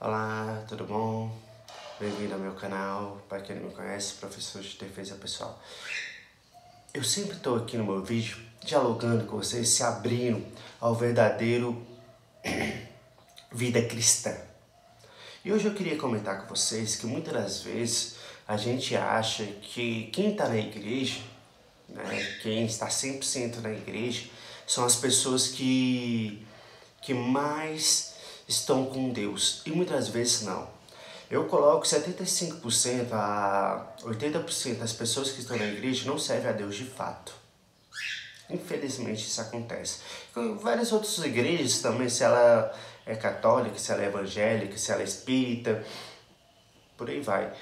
Olá, tudo bom? Bem-vindo ao meu canal. Para quem não me conhece, professor de defesa pessoal. Eu sempre estou aqui no meu vídeo dialogando com vocês, se abrindo ao verdadeiro vida cristã. E hoje eu queria comentar com vocês que muitas das vezes a gente acha que quem está na igreja, né, quem está 100% na igreja, são as pessoas que mais estão com Deus. E muitas vezes não. Eu coloco 75% a 80% das pessoas que estão na igreja não servem a Deus de fato. Infelizmente isso acontece. Com várias outras igrejas também, se ela é católica, se ela é evangélica, se ela é espírita, por aí vai.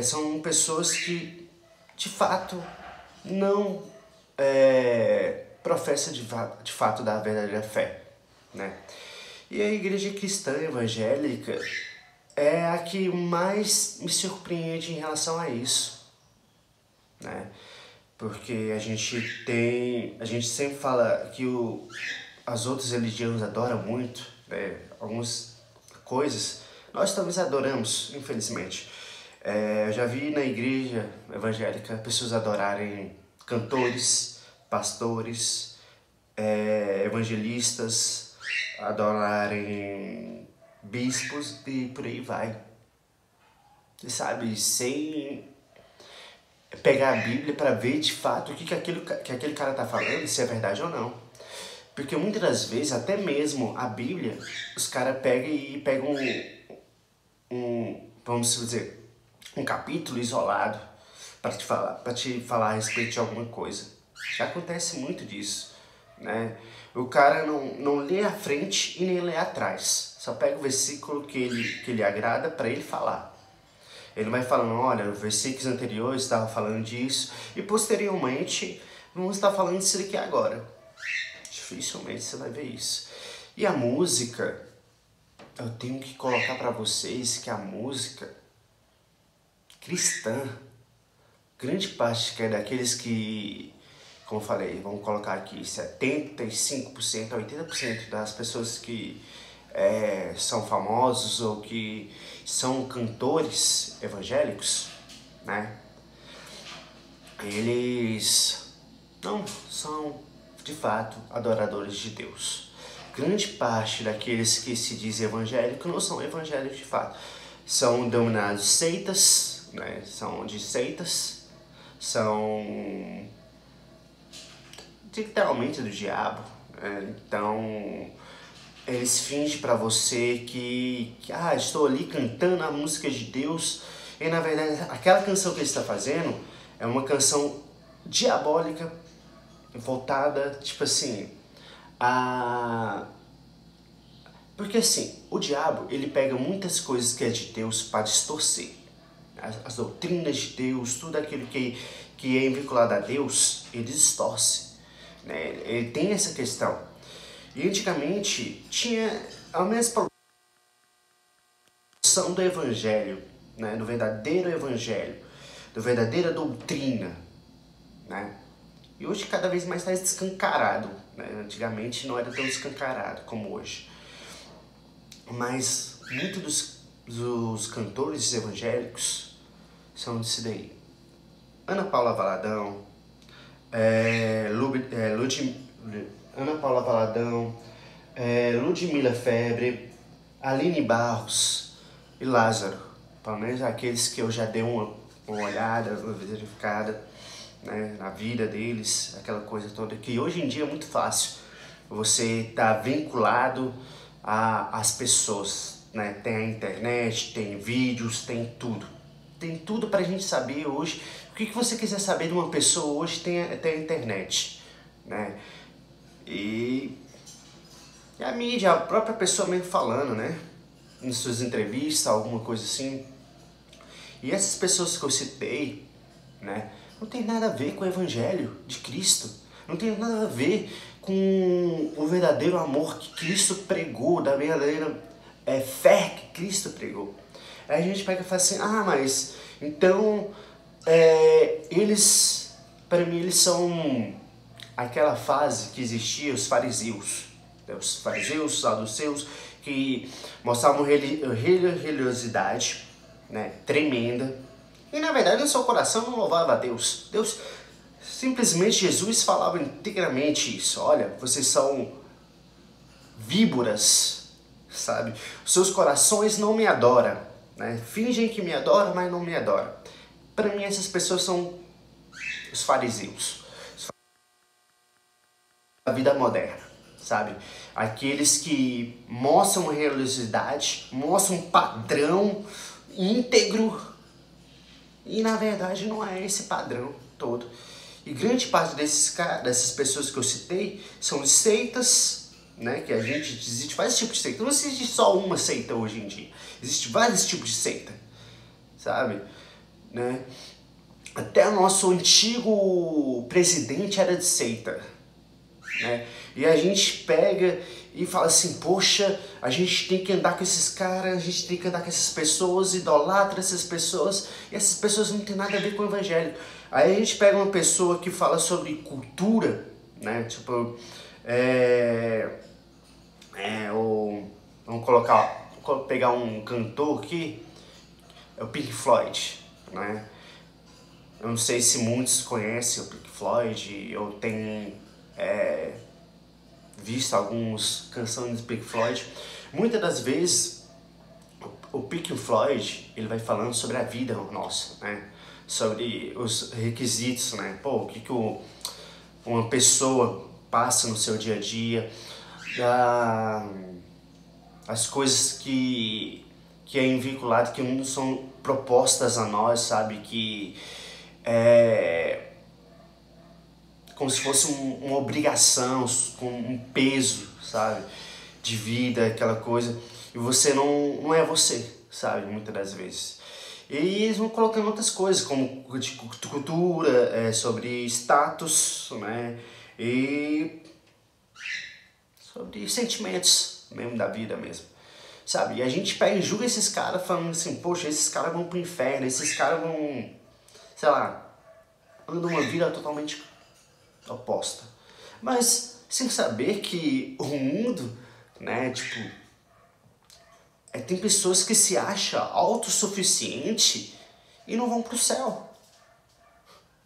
São pessoas que de fato não professam de fato da verdadeira fé, né? E a igreja cristã evangélica é a que mais me surpreende em relação a isso, né? Porque a gente sempre fala que as outras religiões adoram muito, né, algumas coisas, nós também adoramos, infelizmente. Eu já vi na igreja evangélica pessoas adorarem cantores, pastores, evangelistas, adorarem bispos e por aí vai. Você sabe, sem pegar a Bíblia para ver de fato o que aquele cara está falando, se é verdade ou não. Porque muitas das vezes, até mesmo a Bíblia, os caras pegam vamos dizer, um capítulo isolado para te falar a respeito de alguma coisa. Acontece muito disso, né? O cara não lê a frente e nem lê atrás. Só pega o versículo que ele agrada para ele falar. Ele vai falando, olha, os versículos anteriores estavam falando disso, e posteriormente vamos estar falando disso aqui agora. Dificilmente você vai ver isso. E a música, eu tenho que colocar para vocês que a música cristã, grande parte é daqueles que, como eu falei, vamos colocar aqui 75% a 80% das pessoas que são famosos ou que são cantores evangélicos, né? Eles não são de fato adoradores de Deus. Grande parte daqueles que se dizem evangélicos não são evangélicos de fato. São denominados seitas, né? São de seitas, são literalmente do diabo, né? Então eles fingem para você que estou ali cantando a música de Deus, e na verdade aquela canção que ele está fazendo é uma canção diabólica, voltada, tipo assim, porque assim, o diabo, ele pega muitas coisas que é de Deus para distorcer. As doutrinas de Deus, tudo aquilo que é vinculado a Deus, ele distorce, né? Ele tem essa questão. E antigamente tinha a mesma produção do evangelho, né? Do verdadeiro evangelho, da verdadeira doutrina, né? E hoje cada vez mais está escancarado, né? Antigamente não era tão escancarado como hoje. Mas muitos dos cantores evangélicos são disso daí. Ana Paula Valadão, Ana Paula Valadão, Ludmila Febre, Aline Barros e Lázaro. Pelo menos aqueles que eu já dei uma olhada, uma verificada, né, na vida deles, aquela coisa toda, que hoje em dia é muito fácil você estar vinculado às pessoas, né? Tem a internet, tem vídeos, tem tudo pra gente saber hoje. O que você quiser saber de uma pessoa hoje tem a internet, né? E a mídia, a própria pessoa mesmo falando, né, em suas entrevistas, alguma coisa assim. E essas pessoas que eu citei, né, não tem nada a ver com o evangelho de Cristo. Não tem nada a ver com o verdadeiro amor que Cristo pregou, da verdadeira fé que Cristo pregou. Aí a gente pega e fala assim, mas então eles, para mim, eles são aquela fase que existia os fariseus, os saduceus que mostravam religiosidade, né, tremenda. E na verdade no seu coração não louvava a Deus. Deus, simplesmente Jesus falava integramente isso. Olha, vocês são víboras, sabe? Os seus corações não me adoram, né? Fingem que me adoram, mas não me adoram. Para mim essas pessoas são os fariseus. Da vida moderna, sabe? Aqueles que mostram religiosidade, mostram um padrão íntegro e na verdade não é esse padrão todo. E grande parte dessas pessoas que eu citei são seitas, né? Que existe vários tipos de seita. Não existe só uma seita hoje em dia. Existe vários tipos de seita, sabe? Né? Até o nosso antigo presidente era de seita, né? E a gente pega e fala assim, poxa, a gente tem que andar com esses caras, a gente tem que andar com essas pessoas, idolatra essas pessoas, e essas pessoas não tem nada a ver com o evangelho. Aí a gente pega uma pessoa que fala sobre cultura, né? Tipo, vamos pegar um cantor aqui, é o Pink Floyd, né? Eu não sei se muitos conhecem o Pink Floyd, eu tenho visto algumas canções do Pink Floyd. Muitas das vezes o Pink Floyd ele vai falando sobre a vida nossa, né? Sobre os requisitos, né? Pô, o que uma pessoa passa no seu dia a dia, as coisas que é vinculado, que não são propostas a nós, sabe? Que como se fosse uma obrigação, com um peso, sabe? De vida, aquela coisa. E você não é você, sabe? Muitas das vezes. E eles vão colocando outras coisas, como de cultura, sobre status, né? E sobre sentimentos mesmo da vida mesmo. Sabe? E a gente pega e julga esses caras falando assim, poxa, esses caras vão pro inferno, esses caras vão, sei lá, andam uma vida totalmente oposta. Mas sem saber que o mundo, né, tipo, tem pessoas que se acham autossuficiente e não vão pro céu,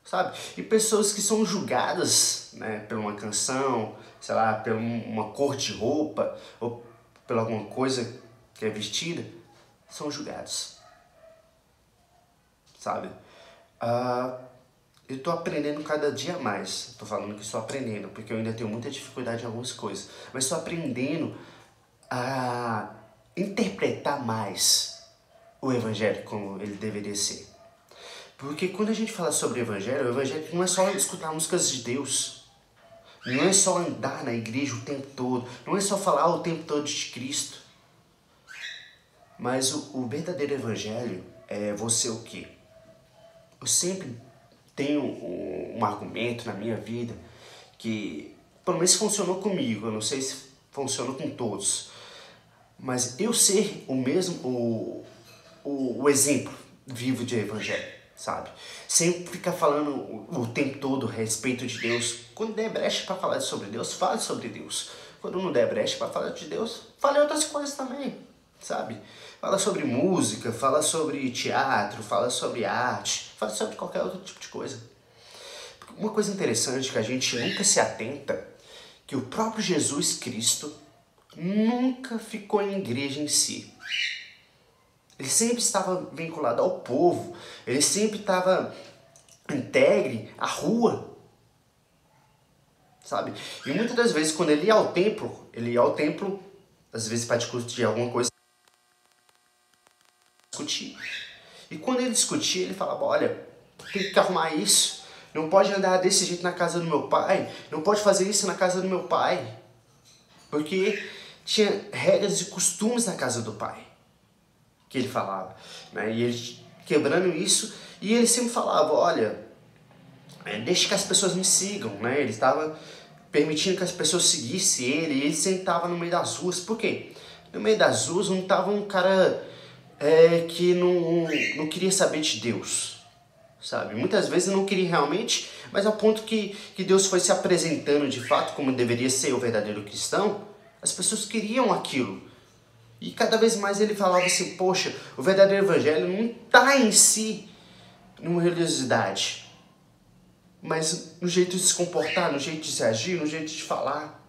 sabe? E pessoas que são julgadas, né, por uma canção, sei lá, por uma cor de roupa ou por alguma coisa que é vestida, são julgados, sabe? Eu tô aprendendo cada dia mais. Tô falando que estou aprendendo, porque eu ainda tenho muita dificuldade em algumas coisas. Mas estou aprendendo a interpretar mais o evangelho como ele deveria ser. Porque quando a gente fala sobre o evangelho não é só escutar músicas de Deus. Não é só andar na igreja o tempo todo. Não é só falar o tempo todo de Cristo. Mas o verdadeiro evangelho é você o quê? Eu sempre tenho um argumento na minha vida que pelo menos funcionou comigo, eu não sei se funciona com todos, mas eu ser o mesmo, o exemplo vivo de evangelho, sabe? Sempre ficar falando o tempo todo a respeito de Deus. Quando der brecha para falar sobre Deus, fale sobre Deus. Quando não der brecha para falar de Deus, fale outras coisas também, sabe? Fala sobre música, fala sobre teatro, fala sobre arte, fala sobre qualquer outro tipo de coisa. Uma coisa interessante que a gente nunca se atenta, que o próprio Jesus Cristo nunca ficou em igreja em si. Ele sempre estava vinculado ao povo, ele sempre estava integre à rua, sabe? E muitas das vezes quando ele ia ao templo, às vezes para discutir alguma coisa, discutir. E quando ele discutia, ele falava, olha, tem que arrumar isso, não pode andar desse jeito na casa do meu pai, não pode fazer isso na casa do meu pai. Porque tinha regras e costumes na casa do pai, que ele falava, né? E ele quebrando isso, e ele sempre falava, olha, deixa que as pessoas me sigam, né? Ele estava permitindo que as pessoas seguissem ele, e ele sempre estava no meio das ruas. Por quê? No meio das ruas não estava um cara que não queria saber de Deus, sabe? Muitas vezes não queria realmente, mas ao ponto que Deus foi se apresentando de fato como deveria ser o verdadeiro cristão, as pessoas queriam aquilo, E cada vez mais ele falava assim, poxa, o verdadeiro evangelho não está em si numa religiosidade, mas no jeito de se comportar, no jeito de se agir, no jeito de falar.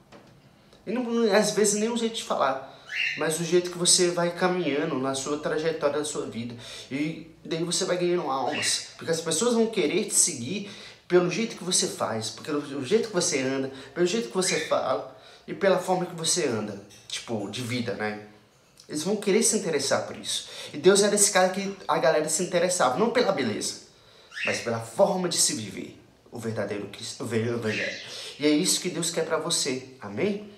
E não, às vezes nem o jeito de falar, mas o jeito que você vai caminhando na sua trajetória da sua vida. E daí você vai ganhando almas, porque as pessoas vão querer te seguir pelo jeito que você faz, pelo jeito que você anda, pelo jeito que você fala e pela forma que você anda, tipo, de vida, né? Eles vão querer se interessar por isso. E Deus era esse cara que a galera se interessava, não pela beleza, mas pela forma de se viver o verdadeiro Cristo, o verdadeiro evangelho. E é isso que Deus quer para você, amém?